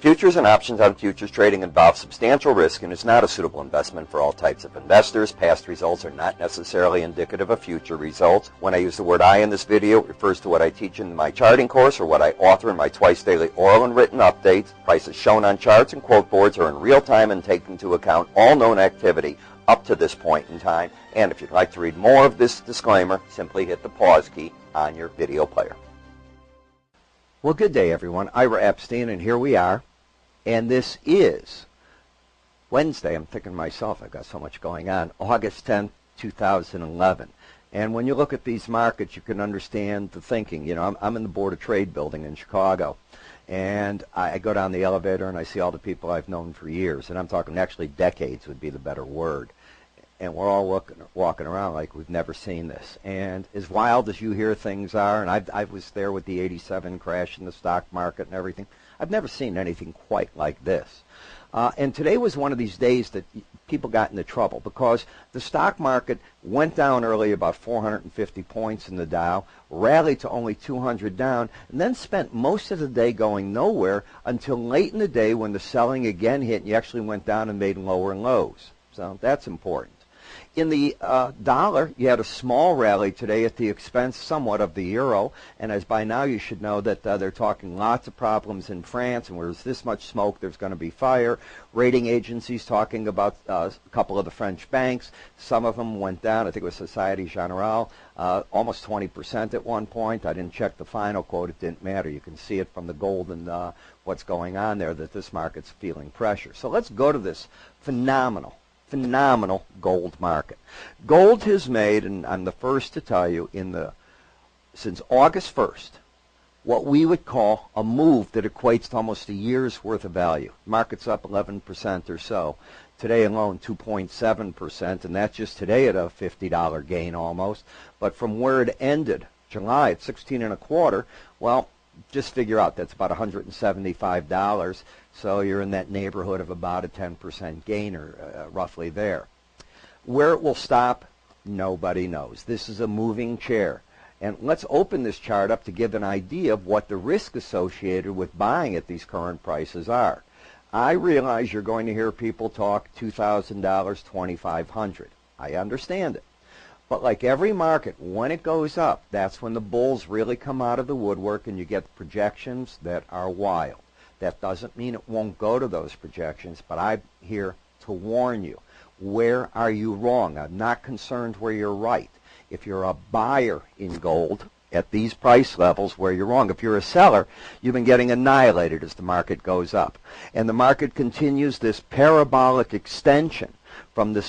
Futures and options on futures trading involve substantial risk and is not a suitable investment for all types of investors. Past results are not necessarily indicative of future results. When I use the word I in this video, it refers to what I teach in my charting course or what I author in my twice daily oral and written updates. Prices shown on charts and quote boards are in real time and take into account all known activity up to this point in time. And if you'd like to read more of this disclaimer, simply hit the pause key on your video player. Well, good day, everyone. Ira Epstein, and here we are. And this is Wednesday. I'm thinking to myself, I've got so much going on. August 10th, 2011. And when you look at these markets, you can understand the thinking. You know, I'm in the Board of Trade building in Chicago. And I go down the elevator and I see all the people I've known for years. And I'm talking actually decades would be the better word. And we're all walking around like we've never seen this. And as wild as you hear things are, and I was there with the 87 crash in the stock market and everything, I've never seen anything quite like this. And today was one of these days that people got into trouble because the stock market went down early about 450 points in the Dow, rallied to only 200 down, and then spent most of the day going nowhere until late in the day when the selling again hit and you actually went down and made lower lows. So that's important. In the dollar, you had a small rally today at the expense somewhat of the euro, and as by now you should know that they're talking lots of problems in France, and where there's this much smoke, there's going to be fire. Rating agencies talking about a couple of the French banks. Some of them went down. I think it was Societe Generale, almost 20% at one point. I didn't check the final quote. It didn't matter. You can see it from the gold and what's going on there that this market's feeling pressure. So let's go to this phenomenal gold market. Gold has made, and I'm the first to tell you, since August 1st, what we would call a move that equates to almost a year's worth of value. Market's up 11% or so. Today alone, 2.7%, and that's just today at a $50 gain almost. But from where it ended, July at 16 and a quarter, well, just figure out that's about $175. So you're in that neighborhood of about a 10% gain or roughly there. Where it will stop, nobody knows. This is a moving chair. And let's open this chart up to give an idea of what the risk associated with buying at these current prices are. I realize you're going to hear people talk $2,000, $2,500. I understand it. But like every market, when it goes up, that's when the bulls really come out of the woodwork and you get projections that are wild. That doesn't mean it won't go to those projections, but I'm here to warn you. Where are you wrong? I'm not concerned where you're right. If you're a buyer in gold at these price levels, where you're wrong. If you're a seller, you've been getting annihilated as the market goes up. And the market continues this parabolic extension from the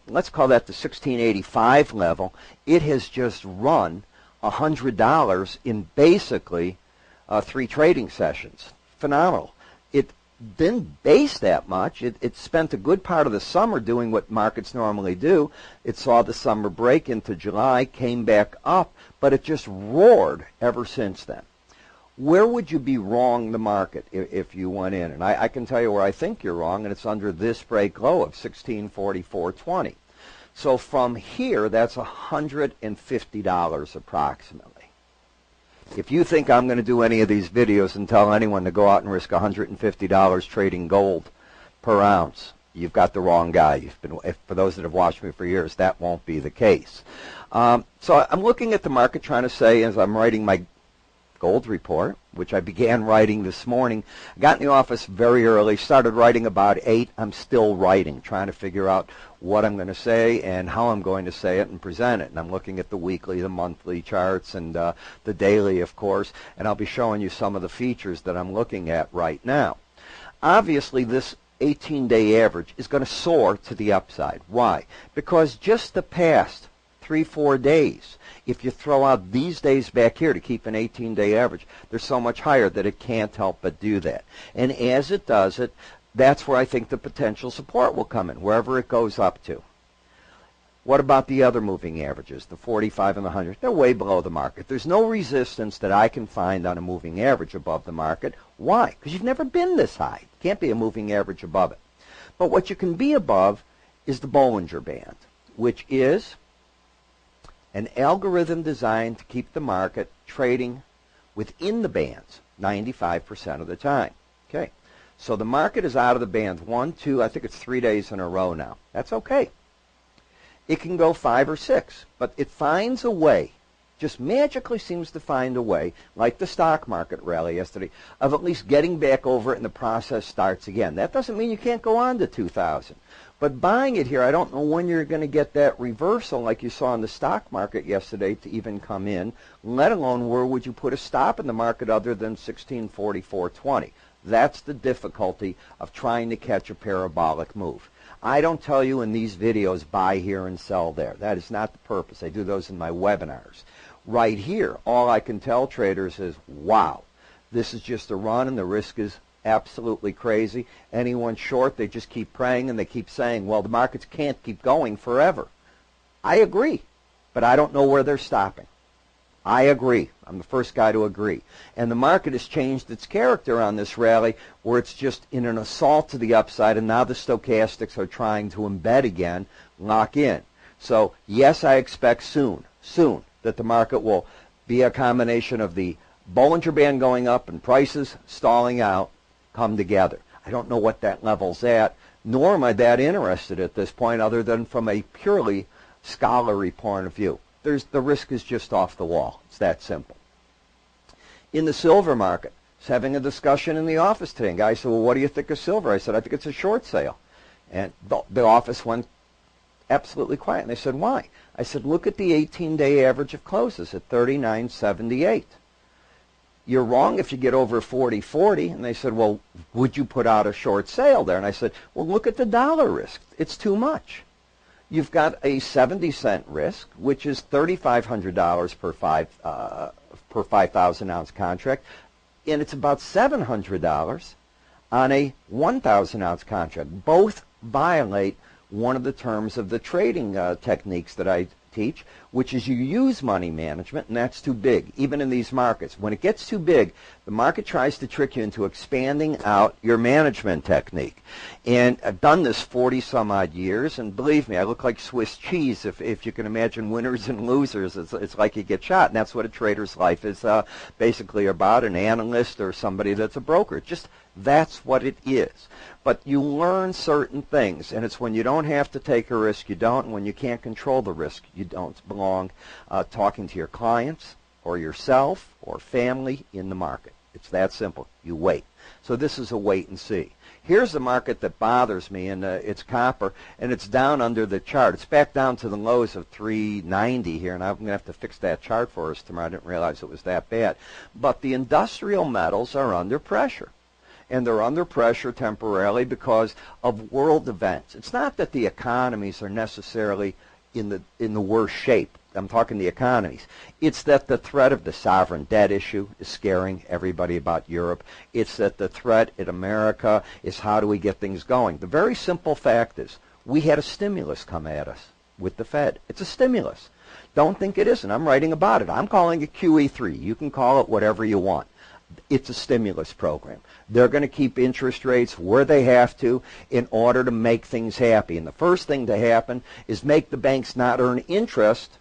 let's call that the 1685 level. It has just run $100 in basically 3 trading sessions. Phenomenal. It didn't base that much. It spent a good part of the summer doing what markets normally do. It saw the summer break into July, came back up, but it just roared ever since then. Where would you be wrong the market if you went in? And I can tell you where I think you're wrong, and it's under this break low of 1644.20. So from here, that's $150 approximately. If you think I'm going to do any of these videos and tell anyone to go out and risk $150 trading gold per ounce, you've got the wrong guy. For those that have watched me for years, that won't be the case. So I'm looking at the market trying to say, as I'm writing my gold report, which I began writing this morning. I got in the office very early, started writing about 8. I'm still writing, trying to figure out what I'm going to say and how I'm going to say it and present it. And I'm looking at the weekly, the monthly charts, and the daily, of course, and I'll be showing you some of the features that I'm looking at right now. Obviously, this 18-day average is going to soar to the upside. Why? Because just the past 3-4 days, if you throw out these days back here to keep an 18-day average, they're so much higher that it can't help but do that. And as it does it, that's where I think the potential support will come in, wherever it goes up to. What about the other moving averages, the 45 and the 100? They're way below the market. There's no resistance that I can find on a moving average above the market. Why? Because you've never been this high. Can't be a moving average above it. But what you can be above is the Bollinger Band, which is an algorithm designed to keep the market trading within the bands 95% of the time. Okay, so the market is out of the bands. 1, 2, I think it's 3 days in a row now. That's okay. It can go 5 or 6, but it finds a way, just magically seems to find a way, like the stock market rally yesterday, of at least getting back over it and the process starts again. That doesn't mean you can't go on to 2,000. But buying it here, I don't know when you're going to get that reversal like you saw in the stock market yesterday to even come in, let alone where would you put a stop in the market other than 1644.20. That's the difficulty of trying to catch a parabolic move. I don't tell you in these videos, buy here and sell there. That is not the purpose. I do those in my webinars. Right here, all I can tell traders is, wow, this is just a run and the risk is absolutely crazy. Anyone short, they just keep praying and they keep saying, well, the markets can't keep going forever. I agree, but I don't know where they're stopping. I agree. I'm the first guy to agree. And the market has changed its character on this rally where it's just in an assault to the upside, and now the stochastics are trying to embed again, lock in. So, yes, I expect soon, that the market will be a combination of the Bollinger Band going up and prices stalling out come together. I don't know what that level's at, nor am I that interested at this point other than from a purely scholarly point of view. The risk is just off the wall. It's that simple. In the silver market, I was having a discussion in the office today, and guys said, well, what do you think of silver? I said, I think it's a short sale. And the office went absolutely quiet, and they said, why? I said, look at the 18-day average of closes at 39.78. You're wrong if you get over 40.40. And they said, well, would you put out a short sale there? And I said, well, look at the dollar risk. It's too much. You've got a 70-cent risk, which is $3,500 per 5,000-ounce contract, and it's about $700 on a 1,000-ounce contract. Both violate one of the terms of the trading techniques that I teach, which is you use money management, and that's too big, even in these markets. When it gets too big, the market tries to trick you into expanding out your management technique. And I've done this 40-some-odd years, and believe me, I look like Swiss cheese if you can imagine winners and losers. It's like you get shot, and that's what a trader's life is basically about, an analyst or somebody that's a broker. That's what it is. But you learn certain things, and it's when you don't have to take a risk, you don't, and when you can't control the risk, you don't belong talking to your clients or yourself or family in the market. It's that simple. You wait. So this is a wait and see. Here's the market that bothers me, and it's copper, and it's down under the chart. It's back down to the lows of 390 here, and I'm going to have to fix that chart for us tomorrow. I didn't realize it was that bad. But the industrial metals are under pressure. And they're under pressure temporarily because of world events. It's not that the economies are necessarily in the worst shape. I'm talking the economies. It's that the threat of the sovereign debt issue is scaring everybody about Europe. It's that the threat in America is how do we get things going. The very simple fact is we had a stimulus come at us with the Fed. It's a stimulus. Don't think it isn't. I'm writing about it. I'm calling it QE3. You can call it whatever you want. It's a stimulus program. They're going to keep interest rates where they have to in order to make things happy. And the first thing to happen is make the banks not earn interest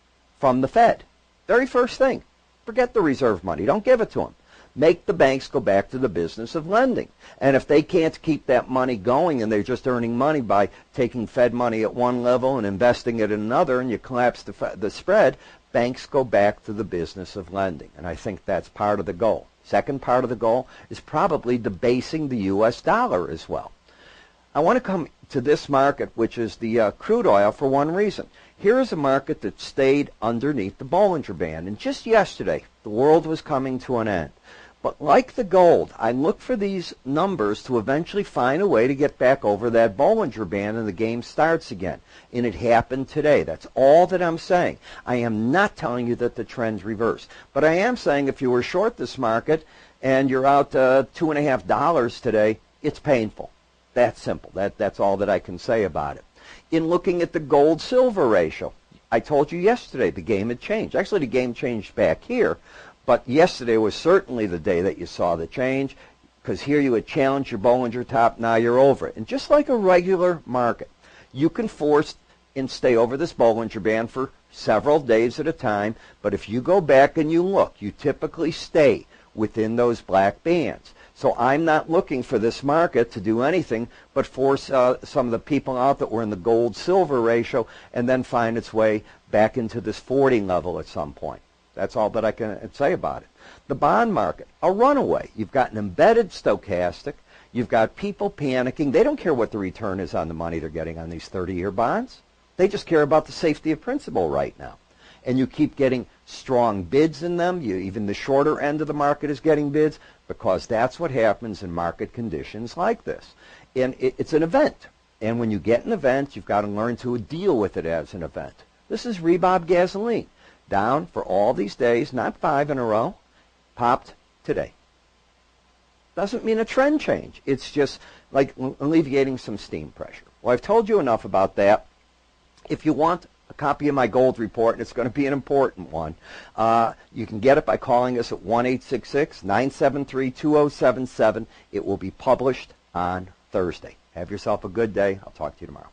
from the Fed. Very first thing. Forget the reserve money. Don't give it to them. Make the banks go back to the business of lending. And if they can't keep that money going and they're just earning money by taking Fed money at one level and investing it in another and you collapse the spread, banks go back to the business of lending. And I think that's part of the goal. Second part of the goal is probably debasing the U.S. dollar as well. I want to come to this market, which is the crude oil, for one reason. Here is a market that stayed underneath the Bollinger Band. And just yesterday, the world was coming to an end. But like the gold, I look for these numbers to eventually find a way to get back over that Bollinger Band and the game starts again. And it happened today. That's all that I'm saying. I am not telling you that the trend's reversed. But I am saying if you were short this market and you're out $2.50 today, it's painful. That's simple. That's all that I can say about it. In looking at the gold-silver ratio, I told you yesterday the game had changed. Actually, the game changed back here. But yesterday was certainly the day that you saw the change, because here you had challenged your Bollinger top, now you're over it. And just like a regular market, you can force and stay over this Bollinger Band for several days at a time, but if you go back and you look, you typically stay within those black bands. So I'm not looking for this market to do anything but force some of the people out that were in the gold-silver ratio and then find its way back into this 40 level at some point. That's all that I can say about it. The bond market, a runaway. You've got an embedded stochastic. You've got people panicking. They don't care what the return is on the money they're getting on these 30-year bonds. They just care about the safety of principal right now. And you keep getting strong bids in them. Even the shorter end of the market is getting bids because that's what happens in market conditions like this. And it's an event. And when you get an event, you've got to learn to deal with it as an event. This is Rebob gasoline. Down for all these days, not 5 in a row, popped today. Doesn't mean a trend change. It's just like alleviating some steam pressure. Well, I've told you enough about that. If you want a copy of my gold report, and it's going to be an important one, you can get it by calling us at 1-866-973-2077. It will be published on Thursday. Have yourself a good day. I'll talk to you tomorrow.